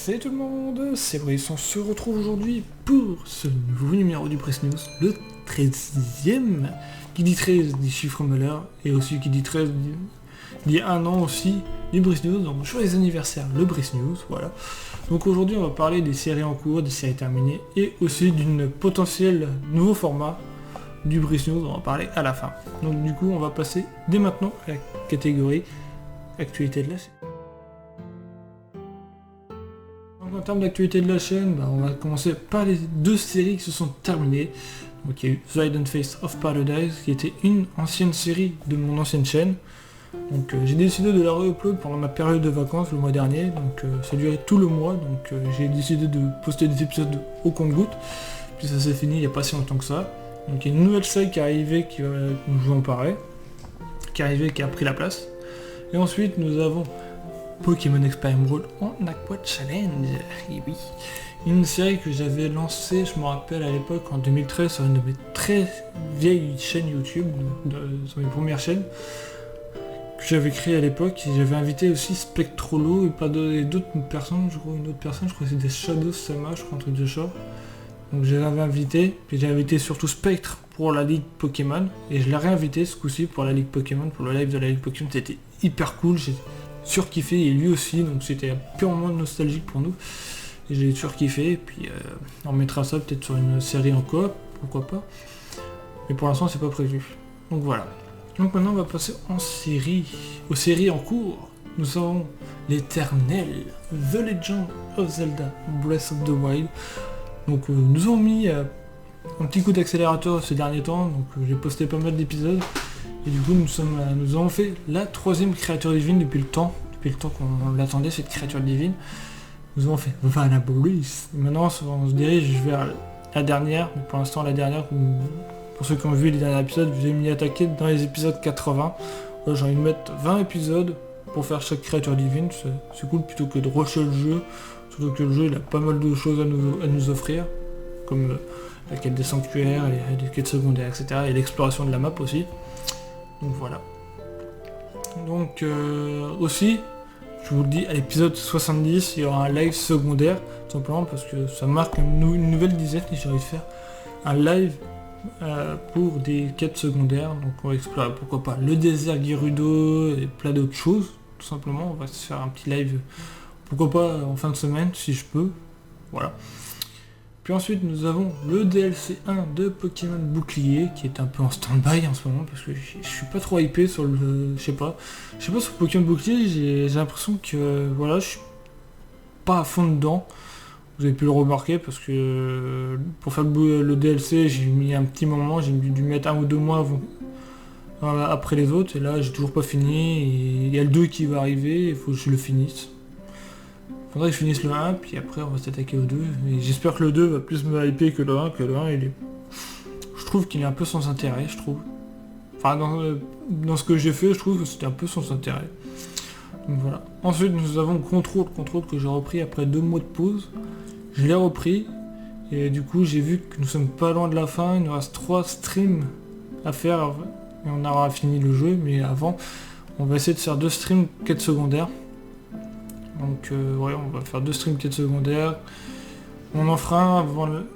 Salut tout le monde, c'est Brice, on se retrouve aujourd'hui pour ce nouveau numéro du Press News, le 13e, qui dit 13 dit chiffre malheur, et aussi qui dit 13 dit un an aussi du Brice News, donc joyeux anniversaire le Brice News, voilà. Donc aujourd'hui on va parler des séries en cours, des séries terminées, et aussi d'une potentielle nouveau format du Brice News, on va parler à la fin. Donc du coup on va passer dès maintenant à la catégorie actualité de la série. En termes d'actualité de la chaîne, on va commencer par les deux séries qui se sont terminées. Donc il y a eu The Hidden Face of Paradise, qui était une ancienne série de mon ancienne chaîne. Donc j'ai décidé de la re-upload pendant ma période de vacances le mois dernier, donc ça a duré tout le mois, donc j'ai décidé de poster des épisodes au compte-gouttes. Puis ça s'est fini il n'y a pas si longtemps que ça. Donc il y a une nouvelle série qui est arrivée, qui je vous en parler, qui est arrivée, qui a pris la place. Et ensuite nous avons Pokémon Expert Emerald en Aqua Challenge, et oui, une série que j'avais lancée, je me rappelle à l'époque en 2013 sur une de mes très vieilles chaînes YouTube, sur mes premières chaînes que j'avais créées à l'époque, et j'avais invité aussi Spectrolo et d'autres personnes, je crois que c'était Shadow Sama, je crois un truc de genre. Donc je l'avais invité, puis j'ai invité surtout Spectre pour la Ligue Pokémon, et je l'ai réinvité ce coup-ci pour la Ligue Pokémon, pour le live de la Ligue Pokémon, c'était hyper cool, j'ai surkiffé, et lui aussi, donc c'était purement nostalgique pour nous, et j'ai surkiffé, et puis on mettra ça peut-être sur une série en coop, pourquoi pas, mais pour l'instant c'est pas prévu. Donc voilà. Donc maintenant on va passer aux séries en cours. Nous avons l'éternel The Legend of Zelda Breath of the Wild. Donc nous avons mis un petit coup d'accélérateur ces derniers temps, donc j'ai posté pas mal d'épisodes, et du coup nous avons fait la 3e créature divine depuis le temps qu'on l'attendait, cette créature divine. Nous avons fait Vanaboris. Maintenant on se dirige vers la dernière, mais pour l'instant la dernière, pour ceux qui ont vu les derniers épisodes, je vais m'y attaquer dans les épisodes 80. J'ai envie de mettre 20 épisodes pour faire chaque créature divine, c'est cool plutôt que de rusher le jeu. Surtout que le jeu il a pas mal de choses à nous offrir, comme la quête des sanctuaires, les quêtes secondaires, etc. Et l'exploration de la map aussi. Donc voilà. Donc aussi, je vous le dis, à l'épisode 70, il y aura un live secondaire, tout simplement parce que ça marque une nouvelle dizaine et j'ai envie de faire un live pour des quêtes secondaires. Donc on va explorer, pourquoi pas, le désert Gerudo et plein d'autres choses. Tout simplement, on va se faire un petit live. Pourquoi pas en fin de semaine, si je peux. Voilà. Puis ensuite, nous avons le DLC 1 de Pokémon Bouclier, qui est un peu en stand-by en ce moment, parce que je suis pas trop hypé sur le... Je sais pas sur Pokémon Bouclier, j'ai l'impression que... Voilà, je suis pas à fond dedans. Vous avez pu le remarquer, parce que pour faire le DLC, j'ai mis un petit moment, j'ai dû mettre 1 ou 2 mois après les autres, et là, j'ai toujours pas fini, et il y a le 2 qui va arriver, il faut que je le finisse. Faudrait que je finisse le 1, puis après on va s'attaquer au 2. Et j'espère que le 2 va plus me hyper que le 1, il est... Je trouve qu'il est un peu sans intérêt, je trouve. Enfin, dans ce que j'ai fait, je trouve que c'était un peu sans intérêt. Donc voilà. Ensuite, nous avons Control que j'ai repris après 2 mois de pause. Je l'ai repris, et du coup, j'ai vu que nous sommes pas loin de la fin. Il nous reste 3 streams à faire, et on aura fini le jeu, mais avant, on va essayer de faire 2 streams quêtes secondaires. Donc ouais, on va faire 2 streams quêtes secondaires. On en fera un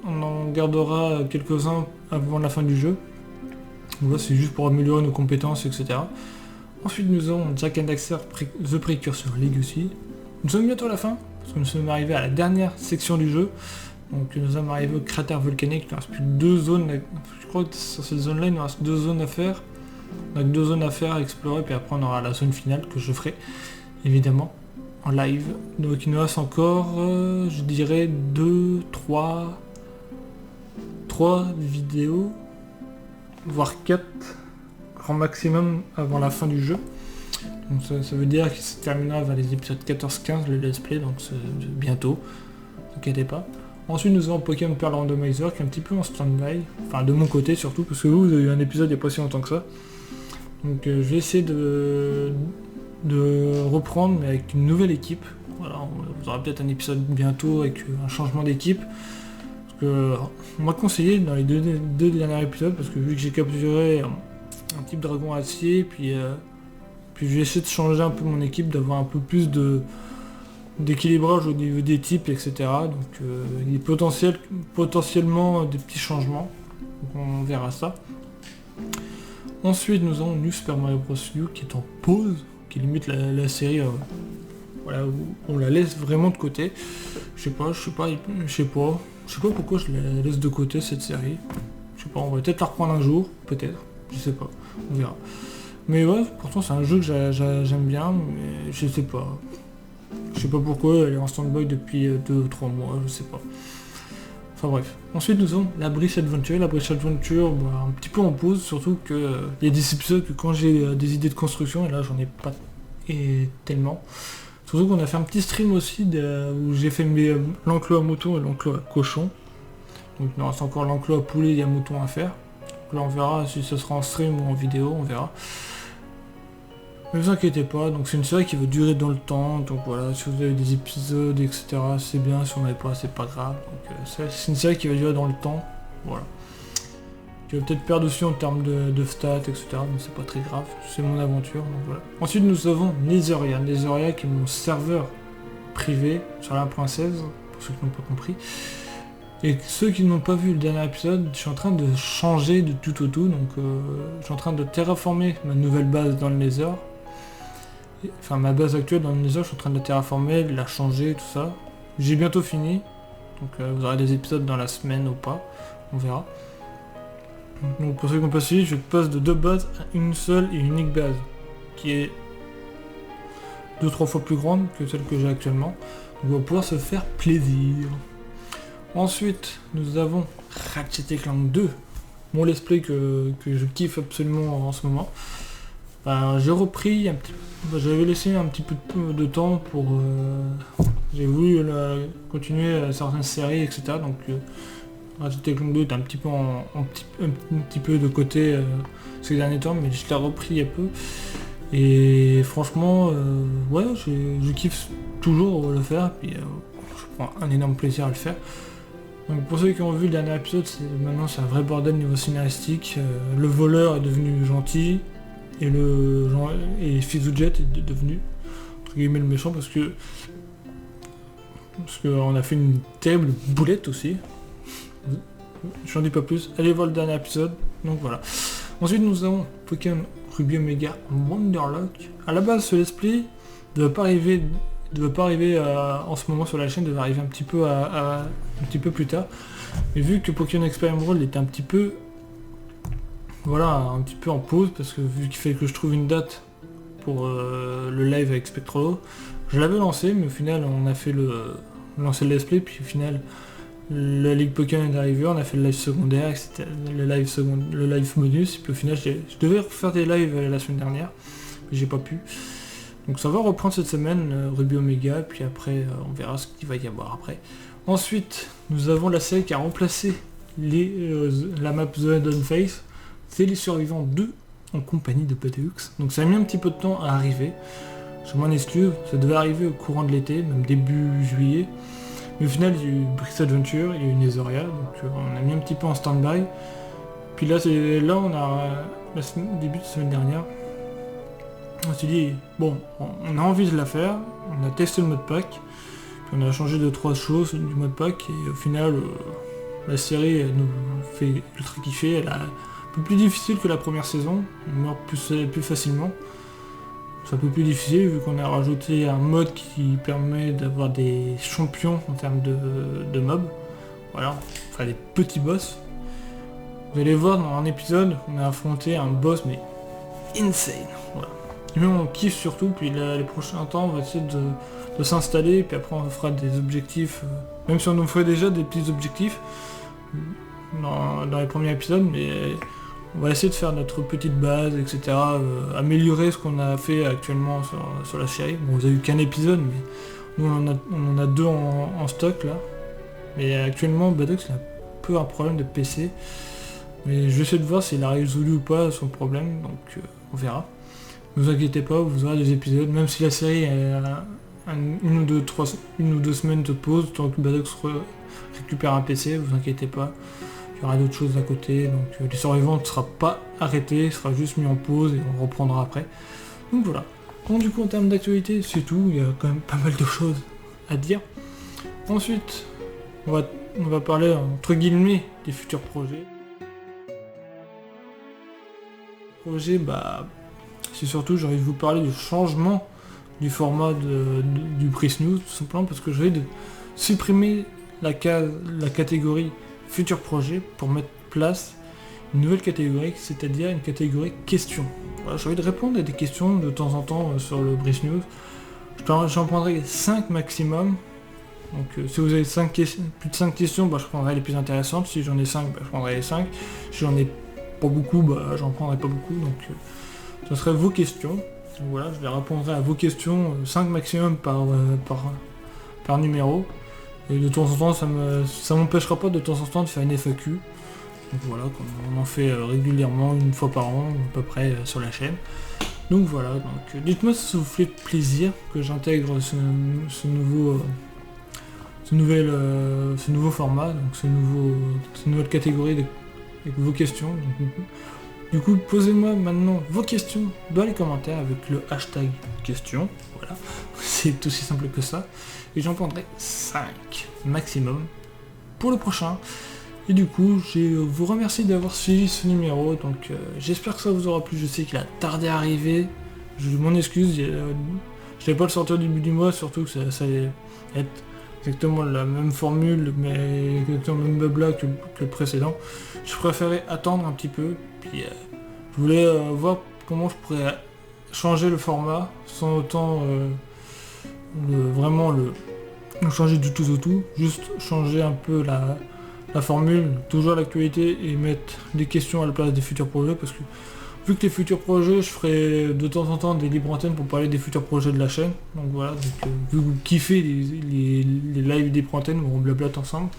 on en gardera quelques-uns avant la fin du jeu. Donc là c'est juste pour améliorer nos compétences, etc. Ensuite nous avons Jak and Daxter The Precursor Legacy. Nous sommes bientôt à la fin, parce que nous sommes arrivés à la dernière section du jeu. Donc nous sommes arrivés au cratère volcanique, il ne reste plus que 2 zones. Je crois que sur cette zone là il nous reste 2 zones à faire. On a 2 zones à faire, à explorer, puis après on aura la zone finale que je ferai évidemment en live. Donc il nous reste encore, je dirais 3 vidéos, voire 4 grand maximum avant la fin du jeu. Donc ça veut dire qu'il se terminera vers les épisodes 14-15 le let's play, donc c'est bientôt, ne vous inquiétez pas. Ensuite nous avons Pokémon Pearl Randomizer qui est un petit peu en stand-by, enfin de mon côté surtout, parce que vous avez eu un épisode il n'y a pas si longtemps que ça. Donc je vais essayer de reprendre, mais avec une nouvelle équipe. Voilà, vous aurez peut-être un épisode bientôt avec un changement d'équipe. Parce que on m'a conseillé dans les deux derniers épisodes, parce que vu que j'ai capturé un type dragon acier, puis je vais essayer de changer un peu mon équipe, d'avoir un peu plus de d'équilibrage au niveau des types, etc. Donc il y a potentiellement des petits changements. Donc on verra ça. Ensuite nous avons New Super Mario Bros. U qui est en pause, qui limite la série voilà, où on la laisse vraiment de côté. Je sais pas pourquoi je la laisse de côté cette série. Je sais pas, on va peut-être la reprendre un jour, peut-être, je sais pas, on verra. Mais ouais, pourtant c'est un jeu que j'aime bien, mais je sais pas. Je sais pas pourquoi, elle est en stand-by depuis 2 ou 3 mois, je sais pas. Enfin bref. Ensuite nous avons la Bridge Adventure. La Bridge Adventure, un petit peu en pause, surtout que il y a des épisodes que quand j'ai des idées de construction, et là j'en ai pas tellement. Surtout qu'on a fait un petit stream aussi où j'ai fait l'enclos à mouton et l'enclos à cochon. Donc il nous reste encore l'enclos à poulet et à mouton à faire. Donc là on verra si ce sera en stream ou en vidéo, on verra. Ne vous inquiétez pas, donc c'est une série qui va durer dans le temps, donc voilà, si vous avez des épisodes, etc., c'est bien, si on n'avait pas, c'est pas grave. Donc c'est une série qui va durer dans le temps, voilà. Qui va peut-être perdre aussi en termes de stats, etc., mais c'est pas très grave, c'est mon aventure, donc voilà. Ensuite nous avons Netherria. Netherria qui est mon serveur privé sur la princesse, pour ceux qui n'ont pas compris. Et ceux qui n'ont pas vu le dernier épisode, je suis en train de changer de tout au tout, donc je suis en train de terraformer ma nouvelle base dans le Nether. Enfin ma base actuelle dans le Nether, je suis en train de la terraformer, de la changer, tout ça. J'ai bientôt fini, donc vous aurez des épisodes dans la semaine ou pas, on verra. Donc pour ceux qui n'ont pas suivi, je passe de 2 bases à une seule et unique base, qui est 2-3 fois plus grande que celle que j'ai actuellement. Donc on va pouvoir se faire plaisir. Ensuite, nous avons Ratchet & Clank 2, mon let's play que je kiffe absolument en ce moment. J'ai repris j'avais laissé un petit peu de temps pour... j'ai voulu continuer certaines séries, etc. Donc Ratchet & Clank 2 est un petit peu un petit peu de côté ces derniers temps, mais je l'ai repris il y a peu. Et franchement, ouais, je kiffe toujours le faire, puis je prends un énorme plaisir à le faire. Donc pour ceux qui ont vu le dernier épisode, maintenant c'est un vrai bordel niveau scénaristique. Le voleur est devenu gentil et Fizujet est devenu entre guillemets le méchant parce que on a fait une terrible boulette aussi. J'en dis pas plus, allez voir le dernier épisode. Donc voilà. Ensuite nous avons Pokémon Ruby Omega Wonderlock. À la base ce let's play ne va pas arriver en ce moment sur la chaîne, devait arriver un petit peu plus tard. Mais vu que Pokémon Experience World était un petit peu en pause, parce que vu qu'il fallait que je trouve une date pour le live avec Spectrolo, je l'avais lancé, mais au final on a fait lancer le let's play, puis au final la Ligue Pokémon est arrivée, on a fait le live secondaire, c'était le live bonus, et puis au final je devais refaire des lives la semaine dernière, mais j'ai pas pu. Donc ça va reprendre cette semaine, Ruby Omega, puis après on verra ce qu'il va y avoir après. Ensuite, nous avons la série qui a remplacé la map The Hidden Face, c'est les survivants 2 en compagnie de Pateux. Donc ça a mis un petit peu de temps à arriver, je m'en excuse, ça devait arriver au courant de l'été, même début juillet. Mais au final il y a eu Bridge Adventure, il y a eu Netherria, donc on a mis un petit peu en stand-by. Puis là on a début de semaine dernière. On s'est dit, bon, on a envie de la faire, on a testé le mode pack, puis on a changé 2-3 choses du mode pack, et au final, la série elle nous fait ultra kiffer, elle est un peu plus difficile que la première saison, on meurt plus facilement. C'est un peu plus difficile vu qu'on a rajouté un mode qui permet d'avoir des champions en termes de mobs, voilà, enfin des petits boss. Vous allez voir dans un épisode, on a affronté un boss mais insane, voilà. Et même on kiffe surtout, puis les prochains temps on va essayer de s'installer, puis après on fera des objectifs, même si on nous ferait déjà des petits objectifs dans les premiers épisodes, mais on va essayer de faire notre petite base, etc. Améliorer ce qu'on a fait actuellement sur la série. Bon, vous avez eu qu'un épisode, mais nous on en a 2 en stock là. Mais actuellement Badox il a un peu un problème de PC. Mais je vais essayer de voir s'il a résolu ou pas son problème, donc on verra. Ne vous inquiétez pas, vous aurez des épisodes, même si la série a une ou deux semaines de pause, tant que Badox récupère un PC, vous inquiétez pas. Il y aura d'autres choses à côté, donc les survivants ne sera pas arrêté, il sera juste mis en pause et on reprendra après. Donc voilà. Donc du coup en termes d'actualité, c'est tout, il y a quand même pas mal de choses à dire. Ensuite, on va parler entre guillemets des futurs projets. C'est surtout, j'ai envie de vous parler du changement du format du Brice News, tout simplement parce que j'ai envie de supprimer la catégorie futurs projets pour mettre place une nouvelle catégorie, c'est-à-dire une catégorie questions. Voilà, j'ai envie de répondre à des questions de temps en temps sur le Brice News. J'en prendrai 5 maximum. Donc si vous avez plus de 5 questions, je prendrai les plus intéressantes. Si j'en ai 5, je prendrai les 5. Si j'en ai pas beaucoup, j'en prendrai pas beaucoup. Donc ce serait vos questions. Donc, voilà, je les répondrai à vos questions, 5 maximum par numéro. Et de temps en temps, ça m'empêchera pas de temps en temps de faire une FAQ. Donc voilà, on en fait régulièrement, une fois par an, à peu près sur la chaîne. Donc voilà, dites-moi si ça vous fait plaisir que j'intègre ce nouveau format, donc cette nouvelle catégorie avec vos questions. Donc, du coup, posez-moi maintenant vos questions dans les commentaires avec le hashtag question. Voilà, c'est aussi simple que ça. Et j'en prendrai 5 maximum pour le prochain. Et du coup, je vous remercie d'avoir suivi ce numéro. Donc j'espère que ça vous aura plu. Je sais qu'il a tardé à arriver. Je m'en excuse. Je n'avais pas le sortir au début du mois, surtout que ça allait être exactement la même formule, mais exactement le même blabla que le précédent. Je préférais attendre un petit peu. Puis je voulais voir comment je pourrais changer le format sans autant vraiment le changer du tout au tout. Juste changer un peu la formule, toujours l'actualité, et mettre des questions à la place des futurs projets, parce que vu que les futurs projets, je ferai de temps en temps des libres antennes pour parler des futurs projets de la chaîne. Donc voilà, vu que vous kiffez les lives libres antennes où on blablate ensemble.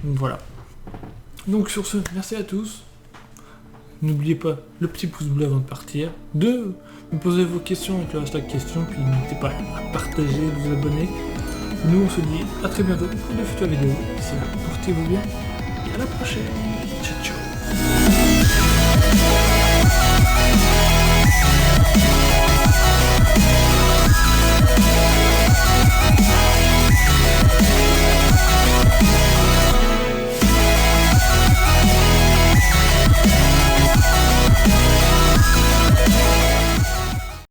Donc voilà. Donc sur ce, merci à tous. N'oubliez pas le petit pouce bleu avant de partir. De me poser vos questions avec le hashtag question, puis n'hésitez pas à partager, vous abonner. Nous on se dit à très bientôt pour de futures vidéos. D'ici là, portez-vous bien et à la prochaine.